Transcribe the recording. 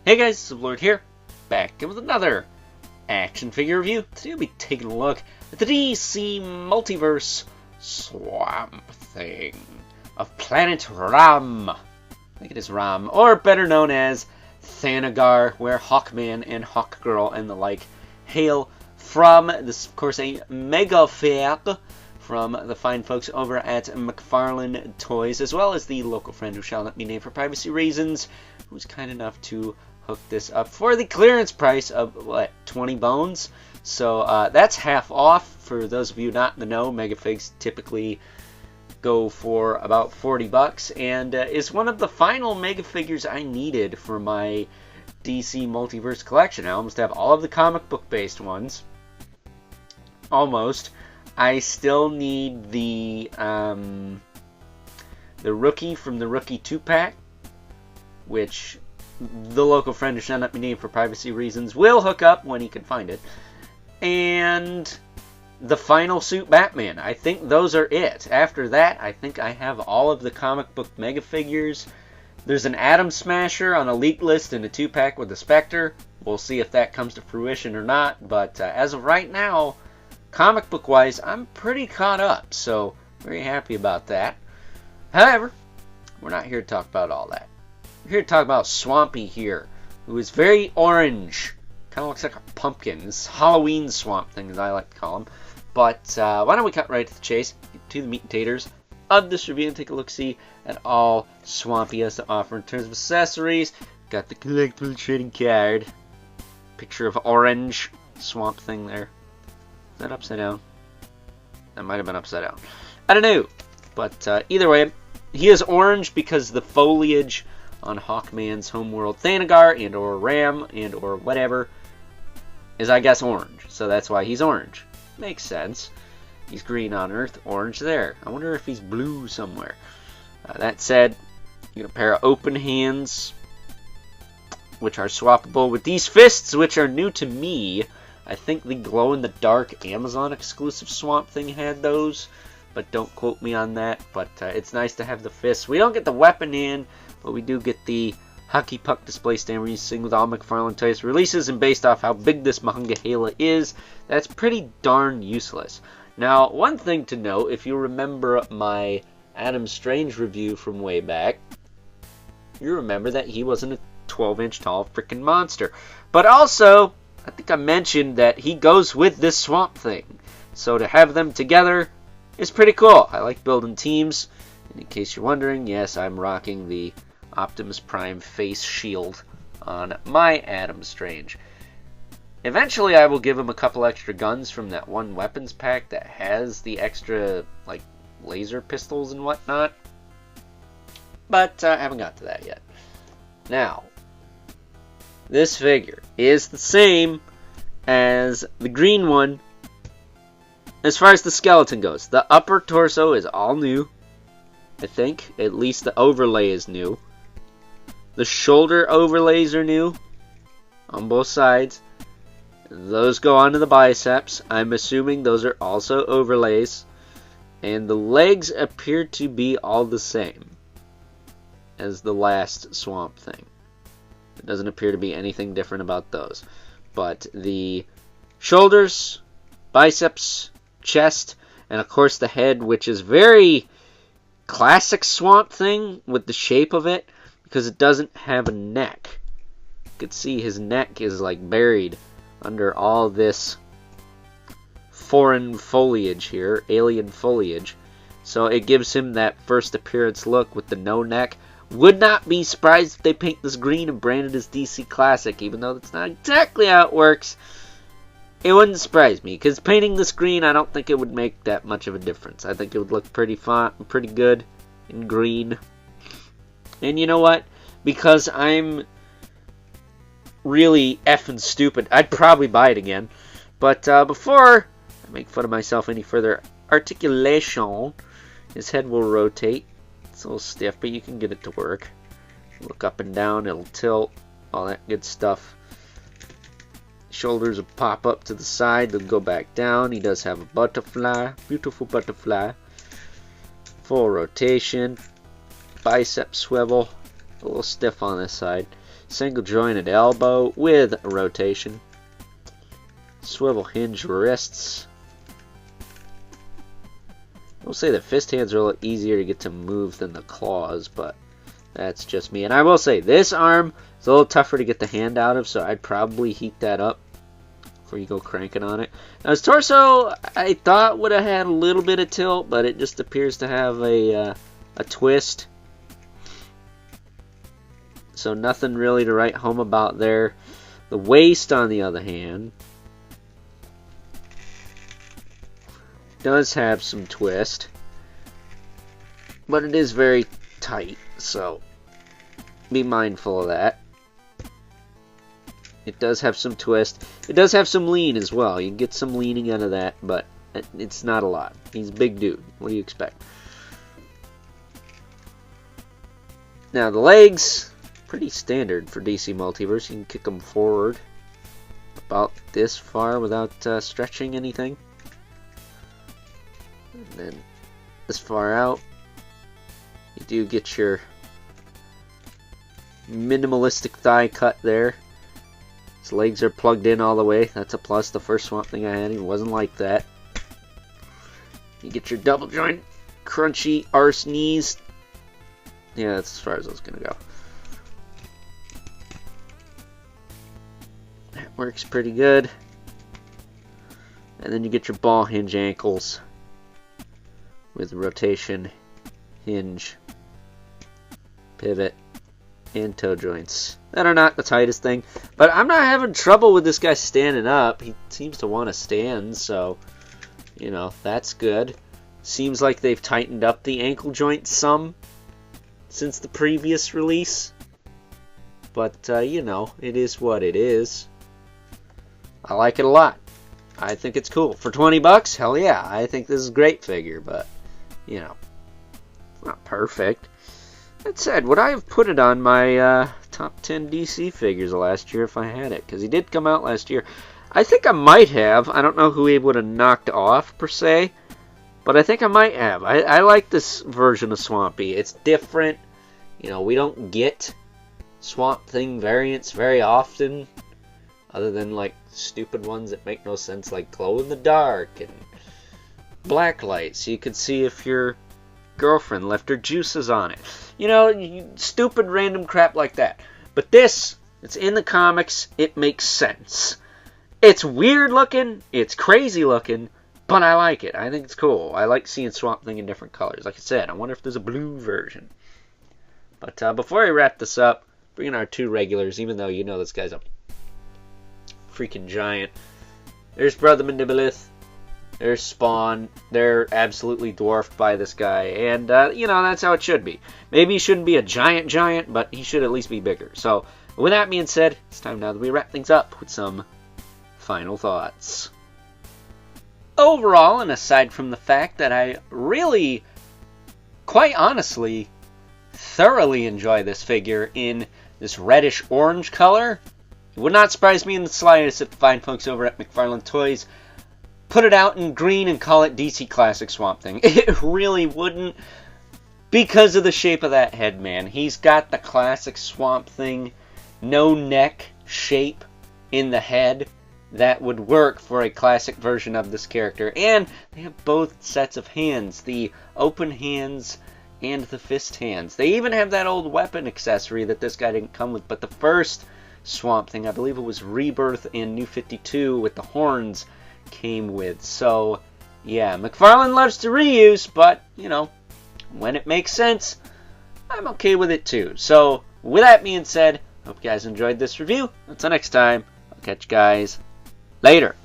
Hey guys, this is Lord here, back with another action figure review. Today we'll be taking a look at the DC Multiverse Swamp Thing of Planet Ram. I think it is Ram, or better known as Thanagar, where Hawkman and Hawkgirl and the like hail from. This, of course, a mega fig from the fine folks over at McFarlane Toys, as well as the local friend who shall not be named for privacy reasons, who's kind enough to hook this up for the clearance price of, what, 20 bones? So that's half off. For those of you not in the know, Megafigs typically go for about 40 bucks, and is one of the final Mega figures I needed for my DC Multiverse collection. I almost have all of the comic book based ones. Almost. I still need the Rookie from the Rookie 2-pack, which the local friend who shall not be named for privacy reasons will hook up when he can find it. And the final suit Batman. I think those are it. After that, I think I have all of the comic book Mega figures. There's an Atom Smasher on a leak list and a 2-pack with the Spectre. We'll see if that comes to fruition or not. But as of right now, comic book wise, I'm pretty caught up. So, very happy about that. However, we're not here to talk about all that. We're here to talk about Swampy here, who is very orange. Kind of looks like a pumpkin. This Halloween Swamp Thing, as I like to call him. But why don't we cut right to the chase, to the meat and taters of this review, and take a look-see at all Swampy has to offer in terms of accessories. Got the collectible trading card. Picture of orange Swamp Thing there. Is that upside down? That might have been upside down. I don't know. But either way, he is orange because the foliage on Hawkman's homeworld Thanagar and or Ram and or whatever is, I guess, orange. So that's why he's orange. Makes sense. He's green on Earth, orange there. I wonder if he's blue somewhere. That said, you get a pair of open hands, which are swappable with these fists, which are new to me. I think the glow-in-the-dark Amazon exclusive Swamp Thing had those, but don't quote me on that. But it's nice to have the fists. We don't get the weapon in, but we do get the hockey puck display stand releasing with all McFarlane Toys releases, and based off how big this Monongahela is, that's pretty darn useless. Now, one thing to note, if you remember my Adam Strange review from way back, you remember that he wasn't a 12-inch tall freaking monster. But also, I think I mentioned that he goes with this Swamp Thing. So to have them together is pretty cool. I like building teams. And in case you're wondering, yes, I'm rocking the Optimus Prime face shield on my Adam Strange. Eventually I will give him a couple extra guns from that one weapons pack that has the extra, like, laser pistols and whatnot. But I haven't got to that yet. Now, this figure is the same as the green one as far as the skeleton goes. The upper torso is all new, I think. At least the overlay is new. The shoulder overlays are new on both sides. Those go onto the biceps. I'm assuming those are also overlays. And the legs appear to be all the same as the last Swamp Thing. It doesn't appear to be anything different about those. But the shoulders, biceps, chest, and of course the head, which is very classic Swamp Thing with the shape of it, because it doesn't have a neck. You can see his neck is like buried under all this foreign foliage here, alien foliage. So it gives him that first appearance look with the no neck. Would not be surprised if they paint this green and brand it as DC Classic, even though that's not exactly how it works. It wouldn't surprise me, because painting this green, I don't think it would make that much of a difference. I think it would look pretty fun, pretty good in green. And you know what? Because I'm really effing stupid, I'd probably buy it again. But before I make fun of myself any further, articulation, his head will rotate. It's a little stiff, but you can get it to work. Look up and down, it'll tilt, all that good stuff. Shoulders will pop up to the side, they'll go back down. He does have a butterfly, beautiful butterfly. Full rotation, bicep swivel, a little stiff on this side. single jointed elbow with a rotation, swivel hinge wrists. I'll say the fist hands are a little easier to get to move than the claws, but that's just me. And I will say, this arm is a little tougher to get the hand out of, so I'd probably heat that up before you go cranking on it. Now his torso, I thought would have had a little bit of tilt, but it just appears to have a twist. So nothing really to write home about there. The waist, on the other hand, does have some twist, but it is very tight, so be mindful of that. It does have some twist. It does have some lean as well. You can get some leaning out of that, but it's not a lot. He's a big dude. What do you expect? Now the legs, pretty standard for DC Multiverse. You can kick them forward about this far without stretching anything. And then this far out, you do get your minimalistic thigh cut there. His legs are plugged in all the way. That's a plus. The first Swamp Thing I had, he wasn't like that. You get your double joint, crunchy arse knees. Yeah, that's as far as I was going to go. That works pretty good. And then you get your ball hinge ankles with rotation, hinge, pivot, and toe joints. That are not the tightest thing, but I'm not having trouble with this guy standing up. He seems to want to stand, so, you know, that's good. Seems like they've tightened up the ankle joint some since the previous release, but, you know, it is what it is. I like it a lot. I think it's cool. For 20 bucks, hell yeah, I think this is a great figure, but, you know, it's not perfect. That said, would I have put it on my top 10 DC figures of last year if I had it? Because he did come out last year. I think I might have. I don't know who he would have knocked off, per se. But I think I might have. I like this version of Swampy. It's different. You know, we don't get Swamp Thing variants very often. Other than, like, stupid ones that make no sense, like glow in the dark and black light. So you could see if your girlfriend left her juices on it. You know, stupid random crap like that. But this, it's in the comics, it makes sense. It's weird looking, it's crazy looking, but I like it. I think it's cool. I like seeing Swamp Thing in different colors. Like I said, I wonder if there's a blue version. But before I wrap this up, bring in our two regulars, even though you know this guy's a freaking giant. There's Brother Mandibilith. There's Spawn. They're absolutely dwarfed by this guy. And, you know, that's how it should be. Maybe he shouldn't be a giant, but he should at least be bigger. So, with that being said, it's time now that we wrap things up with some final thoughts. Overall, and aside from the fact that I really, quite honestly, thoroughly enjoy this figure in this reddish-orange color, it would not surprise me in the slightest if the fine folks over at McFarlane Toys put it out in green and call it DC Classic Swamp Thing. It really wouldn't, because of the shape of that head, man. He's got the classic Swamp Thing no neck shape in the head that would work for a classic version of this character. And they have both sets of hands, the open hands and the fist hands. They even have that old weapon accessory that this guy didn't come with, but the first Swamp Thing, I believe it was Rebirth and New 52 with the horns, came with. So, yeah, McFarlane loves to reuse, but, you know, when it makes sense, I'm okay with it too. So, with that being said, hope you guys enjoyed this review. Until next time, I'll catch you guys later.